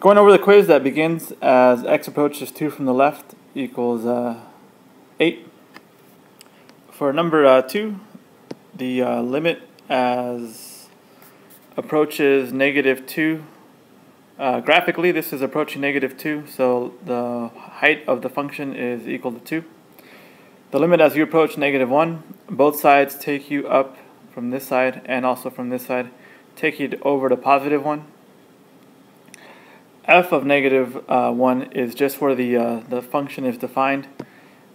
Going over the quiz that begins as x approaches 2 from the left equals 8. For number 2, the limit as approaches negative 2. Graphically, this is approaching negative 2, so the height of the function is equal to 2. The limit as you approach negative 1, both sides take you up from this side and also from this side, take you over to positive 1. F of negative 1 is just where the function is defined.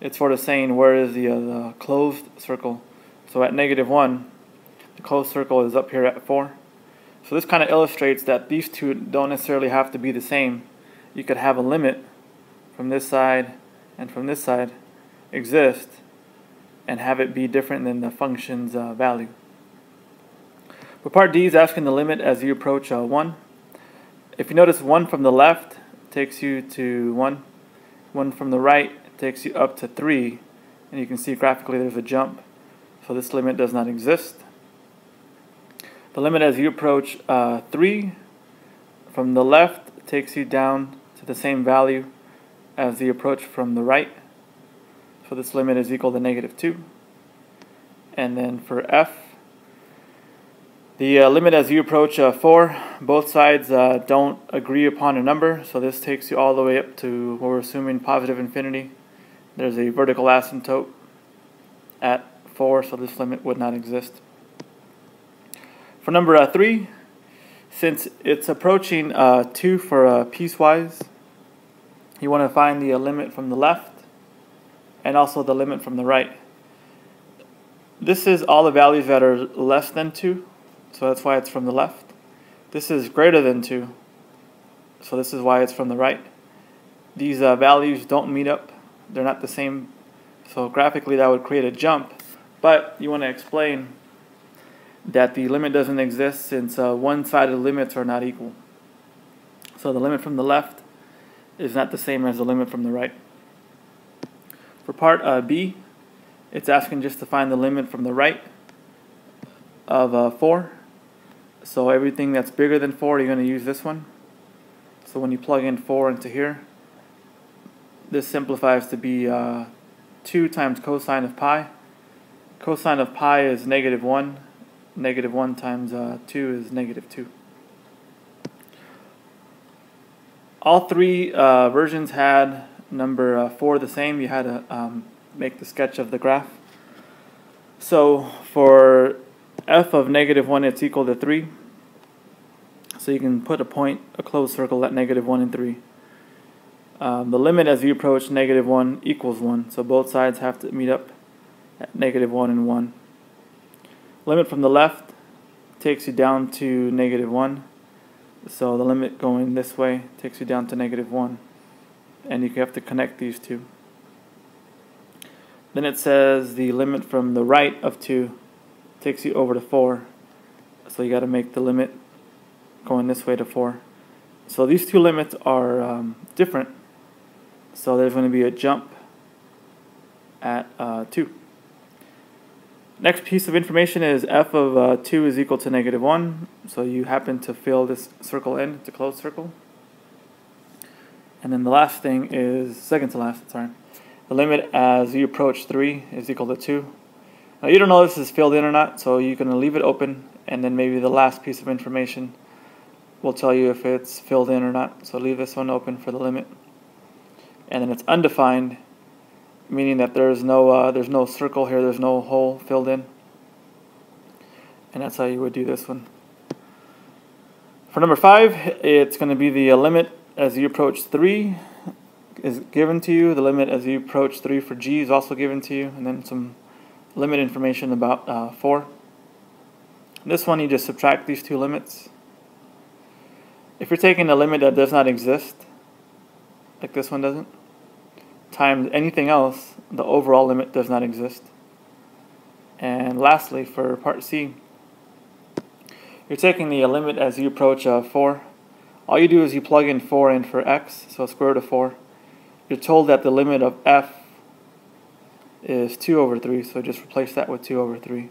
It's sort of saying where is the closed circle. So at negative 1, the closed circle is up here at 4. So this kind of illustrates that these two don't necessarily have to be the same. You could have a limit from this side and from this side exist and have it be different than the function's value. But part D is asking the limit as you approach 1. If you notice, 1 from the left takes you to 1. 1 from the right takes you up to 3. And you can see graphically there's a jump. So this limit does not exist. The limit as you approach 3 from the left takes you down to the same value as the approach from the right. So this limit is equal to negative 2. And then for F, the limit as you approach 4, both sides don't agree upon a number, so this takes you all the way up to what we're assuming positive infinity. There's a vertical asymptote at 4, so this limit would not exist. For number 3, since it's approaching 2 for piecewise, you want to find the limit from the left and also the limit from the right. This is all the values that are less than 2. So that's why it's from the left. This is greater than 2. So this is why it's from the right. These values don't meet up. They're not the same. So graphically that would create a jump. But you want to explain that the limit doesn't exist since one-sided limits are not equal. So the limit from the left is not the same as the limit from the right. For part B, it's asking just to find the limit from the right of 4. So everything that's bigger than 4, you're going to use this one. So when you plug in 4 into here, this simplifies to be 2 times cosine of pi. Cosine of pi is negative 1. Negative 1 times 2 is negative 2. All three versions had number 4 the same. You had to make the sketch of the graph. So for f of negative 1, it's equal to 3. So you can put a closed circle at negative 1 and 3. The limit as you approach negative 1 equals 1. So both sides have to meet up at negative 1 and 1. Limit from the left takes you down to negative 1. So the limit going this way takes you down to negative 1. And you have to connect these two. Then it says the limit from the right of 2 takes you over to 4. So you got to make the limit going this way to 4. So these two limits are different. So there's going to be a jump at 2. Next piece of information is f of 2 is equal to negative 1. So you happen to fill this circle in. It's a closed circle. And then the last thing is, second to last, sorry. The limit as you approach 3 is equal to 2. Now you don't know if this is filled in or not, so you're going to leave it open, and then maybe the last piece of information will tell you if it's filled in or not. So leave this one open for the limit. And then it's undefined, meaning that there's no circle here, there's no hole filled in. And that's how you would do this one. For number 5, it's going to be the limit as you approach 3 is given to you. The limit as you approach 3 for g is also given to you, and then some limit information about 4. This one you just subtract these two limits. If you're taking a limit that does not exist, like this one doesn't, times anything else, the overall limit does not exist. And lastly, for part C, you're taking the limit as you approach 4. All you do is you plug in 4 in for x, so square root of 4. You're told that the limit of f is 2 over 3, so just replace that with 2 over 3.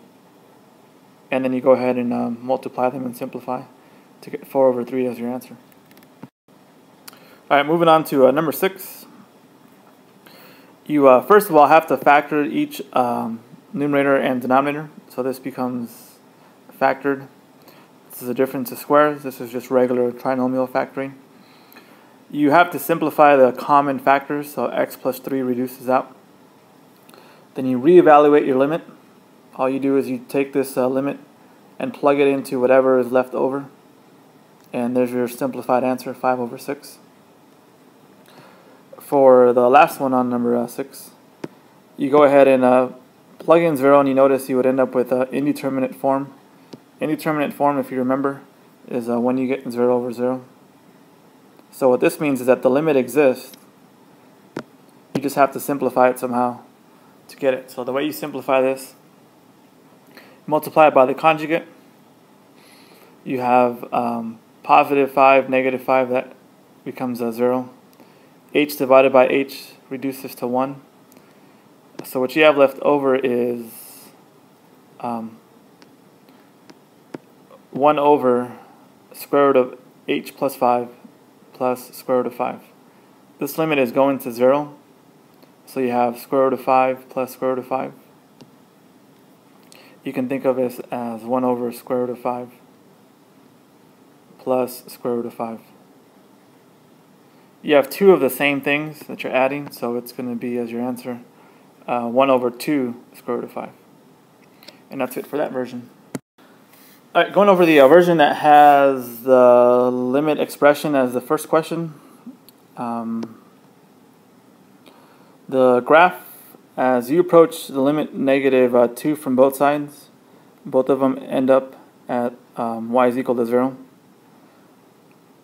And then you go ahead and multiply them and simplify to get 4 over 3 as your answer. Alright, moving on to number 6. You first of all have to factor each numerator and denominator. So this becomes factored. This is a difference of squares. This is just regular trinomial factoring. You have to simplify the common factors, so x plus 3 reduces out. Then you reevaluate your limit. All you do is you take this limit and plug it into whatever is left over. And there's your simplified answer, 5 over 6. For the last one on number 6, you go ahead and plug in 0, and you notice you would end up with an indeterminate form. Indeterminate form, if you remember, is when you get 0 over 0. So what this means is that the limit exists. You just have to simplify it somehow to get it. So the way you simplify this, multiply it by the conjugate. You have positive 5, negative 5, that becomes 0. H divided by h reduces to 1. So what you have left over is 1 over square root of h plus 5 plus square root of 5. This limit is going to 0. So you have square root of 5 plus square root of 5. You can think of this as 1 over square root of 5 plus square root of 5. You have two of the same things that you're adding, so it's going to be, as your answer, 1 over 2 square root of 5. And that's it for that version. Alright, going over the version that has the limit expression as the first question. The graph, as you approach the limit negative 2 from both sides, both of them end up at y is equal to 0.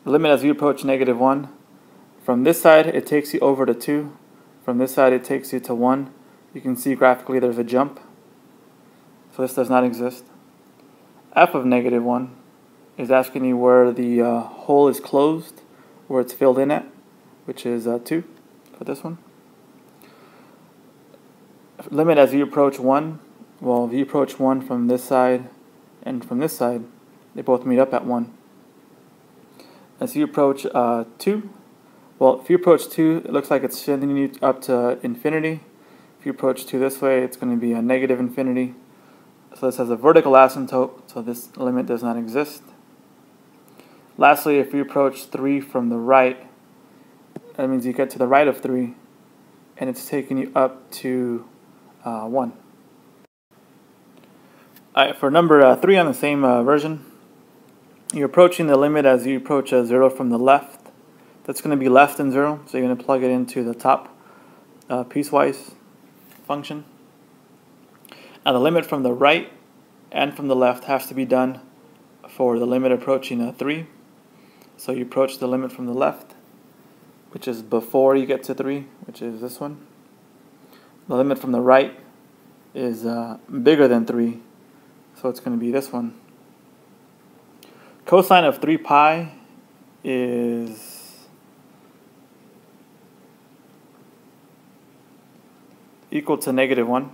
The limit as you approach negative 1, from this side it takes you over to 2, from this side it takes you to 1. You can see graphically there's a jump, so this does not exist. F of negative 1 is asking you where the hole is closed, where it's filled in at, which is 2 for this one. Limit as you approach 1, well, if you approach 1 from this side and from this side, they both meet up at 1. As you approach 2, well, if you approach 2, it looks like it's sending you up to infinity. If you approach 2 this way, it's going to be a negative infinity. So this has a vertical asymptote, so this limit does not exist. Lastly, if you approach 3 from the right, that means you get to the right of 3, and it's taking you up to 1. Alright, for number 3 on the same version, you're approaching the limit as you approach 0 from the left. That's going to be less than 0, so you're going to plug it into the top piecewise function. Now the limit from the right and from the left has to be done for the limit approaching 3. So you approach the limit from the left, which is before you get to 3, which is this one. The limit from the right is bigger than 3, so it's going to be this one. Cosine of 3 pi is equal to negative 1.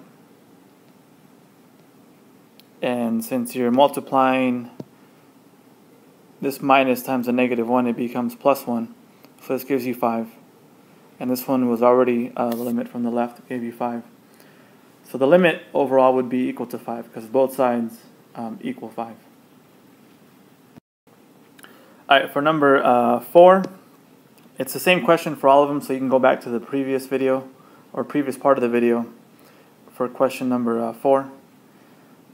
And since you're multiplying this minus times a negative 1, it becomes plus 1. So this gives you 5. And this one was already the limit from the left, it gave you 5. So the limit overall would be equal to 5 because both sides equal 5. Alright, for number 4, it's the same question for all of them, so you can go back to the previous video or previous part of the video for question number 4.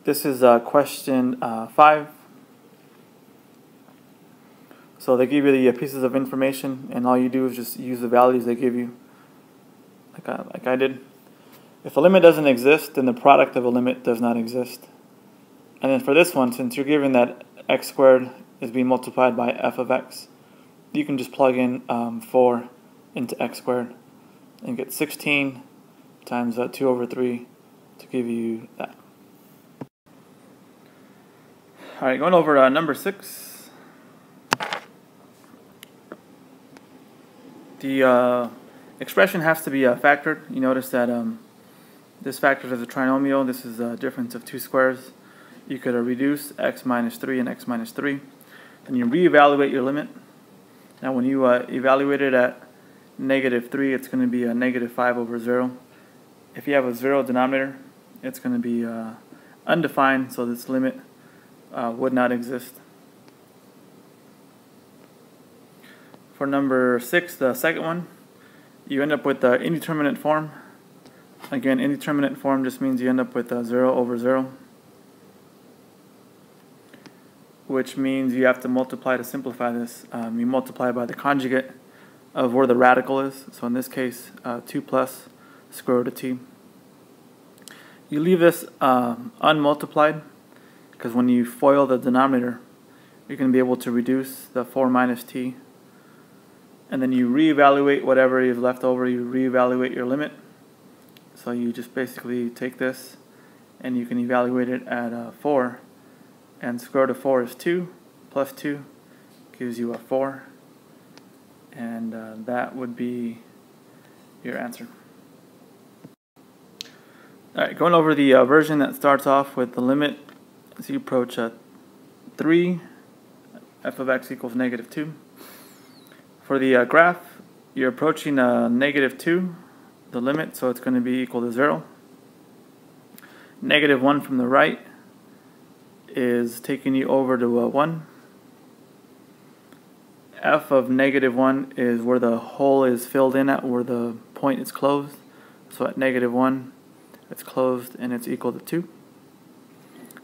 This is question 5. So they give you the pieces of information, and all you do is just use the values they give you, like I did. If a limit doesn't exist, then the product of a limit does not exist. And then for this one, since you're given that x squared is being multiplied by f of x, you can just plug in 4 into x squared and get 16 times 2 over 3 to give you that. Alright, going over number 6. The expression has to be factored. You notice that this factors as a trinomial. This is a difference of 2 squares. You could reduce x minus 3 and x minus 3. Then you reevaluate your limit. Now when you evaluate it at -3, it's going to be a -5 over 0. If you have a 0 denominator, it's going to be undefined, so this limit would not exist. For number 6, the second one, you end up with the indeterminate form. Again, indeterminate form just means you end up with 0 over 0, which means you have to multiply to simplify this. You multiply by the conjugate of where the radical is. So in this case, 2 plus square root of t. You leave this unmultiplied because when you FOIL the denominator, you're going to be able to reduce the 4 minus t. And then you reevaluate whatever is left over, you reevaluate your limit. So you just basically take this and you can evaluate it at 4. And square root of 4 is 2, plus 2 gives you a 4. And that would be your answer. Alright, going over the version that starts off with the limit as you approach 3, f of x equals -2. For the graph, you're approaching -2, the limit, so it's going to be equal to 0. -1 from the right is taking you over to 1. F of -1 is where the hole is filled in at, where the point is closed. So at -1, it's closed and it's equal to 2.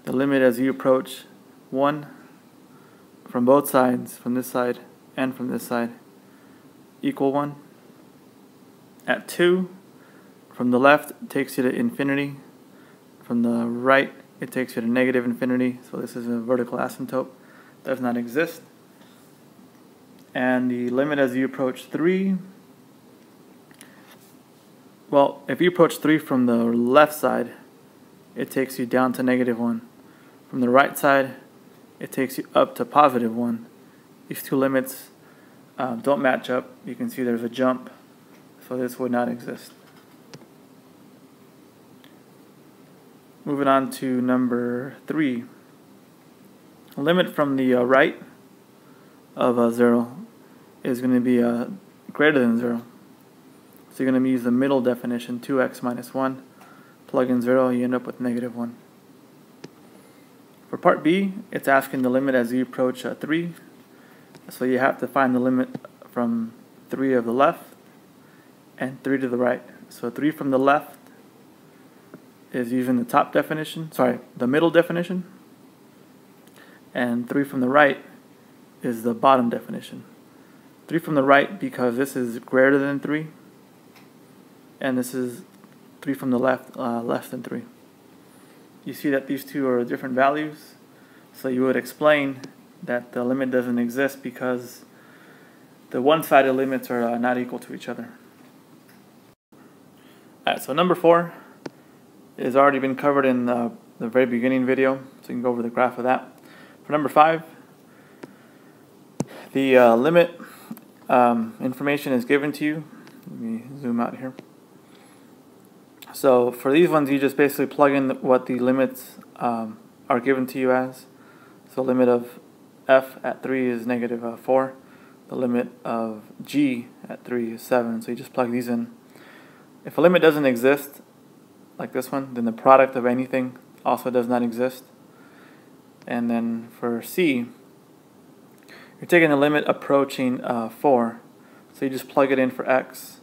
The limit as you approach 1 from both sides, from this side and from this side, equal 1. At 2, from the left, it takes you to infinity. From the right, it takes you to -infinity. So this is a vertical asymptote. Does not exist. And the limit as you approach 3, well, if you approach 3 from the left side, it takes you down to -1. From the right side, it takes you up to +1. These two limits don't match up. You can see there's a jump, so this would not exist. Moving on to number 3. Limit from the right of 0 is going to be greater than 0. So you're going to use the middle definition, 2x minus 1. Plug in 0, you end up with -1. For part B, it's asking the limit as you approach 3. So you have to find the limit from 3 of the left and 3 to the right. So 3 from the left is using the top definition, the middle definition, and 3 from the right is the bottom definition. 3 from the right because this is greater than 3, and this is 3 from the left, less than 3. You see that these two are different values, so you would explain that the limit doesn't exist because the one-sided limits are not equal to each other. Alright, so number 4 has already been covered in the very beginning video, so you can go over the graph of that. For number 5, the limit information is given to you. Let me zoom out here. So for these ones, you just basically plug in what the limits are given to you as. So limit of f at 3 is -4. The limit of g at 3 is 7. So you just plug these in. If a limit doesn't exist, like this one, then the product of anything also does not exist. And then for C, you're taking the limit approaching 4. So you just plug it in for x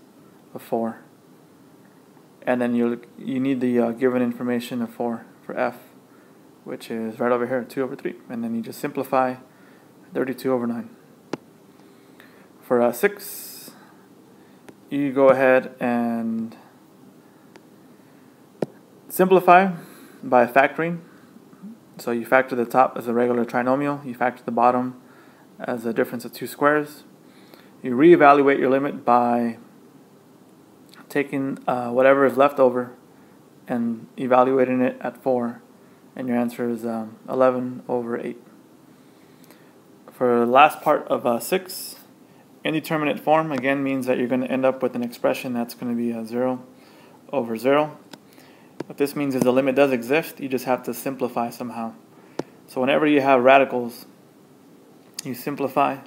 of 4. And then you need the given information of 4 for f, which is right over here, 2 over 3. And then you just simplify 32 over 9. For 6, you go ahead and simplify by factoring. So you factor the top as a regular trinomial, you factor the bottom as a difference of 2 squares. You reevaluate your limit by taking whatever is left over and evaluating it at 4, and your answer is 11 over 8. For the last part of 6, indeterminate form again means that you're going to end up with an expression that's going to be 0 over 0. What this means is the limit does exist, you just have to simplify somehow. So whenever you have radicals, you simplify